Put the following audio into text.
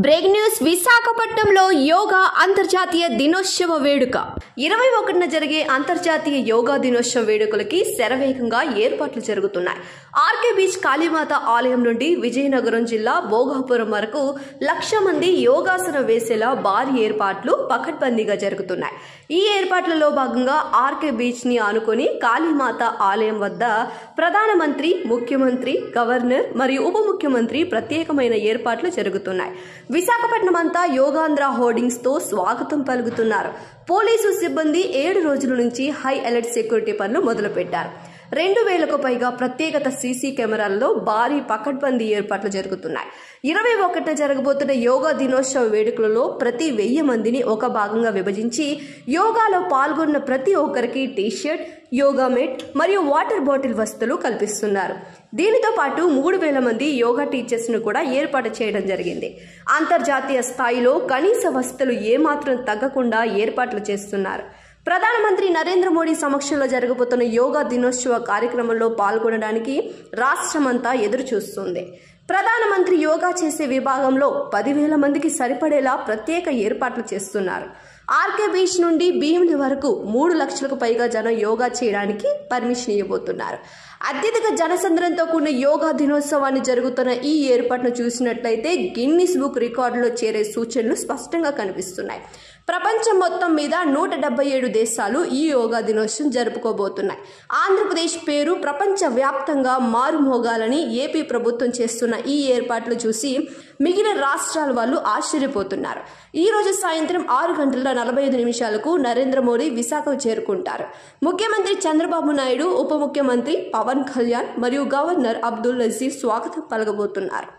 Break news విశాఖపట్నంలో యోగా అంతర్జాతీయ దినోత్సవ వేడుక 21న జరిగే అంతర్జాతీయ యోగా దినోత్సవ వేడుకలకి శరవేగంగా ఏర్పాట్లు జరుగుతున్నాయి. ఆర్కే బీచ్ కాళీమాత ఆలయం నుండి విజయనగరం జిల్లా భోగాపురం వరకు 1,00,000 మంది యోగాసన వేసేలా భారీ ఏర్పాట్లు పకడ్బందీగా జరుగుతున్నాయి. ఈ ఏర్పాట్లలో భాగంగా ఆర్కే బీచ్ ని ఆనుకొని కాళీమాత ఆలయం వద్ద ప్రధానమంత్రి, ముఖ్యమంత్రి, గవర్నర్ మరియు ఉప ముఖ్యమంత్రి ప్రత్యేకమైన ఏర్పాట్లు జరుగుతున్నాయి. విశాఖపట్నం అంతా యోగాంధ్ర హోర్డింగ్స్ తో స్వాగతం పలుకుతున్నారు. పోలీసు సిబ్బంది 7 రోజుల నుంచి హై అలర్ట్ సెక్యూరిటీ పనులు మొదలుపెట్టారు. 2,000కు పైగా ప్రత్యేకత సీసీ కెమెరాల్లో భారీ పకడ్బందీ ఏర్పాట్లు జరుగుతున్నాయి. 21న జరగబోతున్న యోగా దినోత్సవ వేడుకలలో ప్రతి 1000 మందిని ఒక భాగంగా విభజించి యోగాలో పాల్గొన్న ప్రతి ఒక్కరికి టీ-షర్ట్, యోగా మ్యాట్ మరియు వాటర్ బాటిల్ వసతులు కల్పిస్తున్నారు. దీనితో పాటు 3,000 మంది యోగా టీచర్స్ ను కూడా ఏర్పాటు చేయడం జరిగింది. అంతర్జాతీయ స్థాయిలో కనీస వసతులు ఏమాత్రం తగ్గకుండా ఏర్పాట్లు చేస్తున్నారు. ప్రధానమంత్రి నరేంద్ర మోడీ సమక్షంలో జరగబోతున్న యోగా దినోత్సవ కార్యక్రమంలో పాల్గొనడానికి రాష్ట్రమంతా ఎదురు చూస్తుంది. ప్రధానమంత్రి యోగా చేసే విభాగంలో 10,000 మందికి సరిపడేలా ప్రత్యేక ఏర్పాట్లు చేస్తున్నారు. ఆర్కే బీచ్ నుండి భీమిలి వరకు 3 లక్షలకు పైగా జనం యోగా చేయడానికి పర్మిషన్ ఇవ్వబోతున్నారు. అత్యధిక జనసంద్రంతో కూడిన యోగా దినోత్సవాన్ని జరుగుతున్న ఈ ఏర్పాటును చూసినట్లయితే గిన్నిస్ బుక్ రికార్డులో చేరే సూచనలు స్పష్టంగా కనిపిస్తున్నాయి. ప్రపంచం మొత్తం మీద 177 దేశాలు ఈ యోగా దినోత్సవం జరుపుకోబోతున్నాయి. ఆంధ్రప్రదేశ్ పేరు ప్రపంచ వ్యాప్తంగా మారుమోగాలని ఏపీ ప్రభుత్వం చేస్తున్న ఈ ఏర్పాట్లు చూసి మిగిలిన రాష్ట్రాల వాళ్ళు ఆశ్చర్యపోతున్నారు. ఈ రోజు సాయంత్రం 6:45 నరేంద్ర మోడీ విశాఖకు చేరుకుంటారు. ముఖ్యమంత్రి చంద్రబాబు నాయుడు, ఉప ముఖ్యమంత్రి పవన్ కళ్యాణ్ మరియు గవర్నర్ అబ్దుల్ నజీర్ స్వాగతం పలకబోతున్నారు.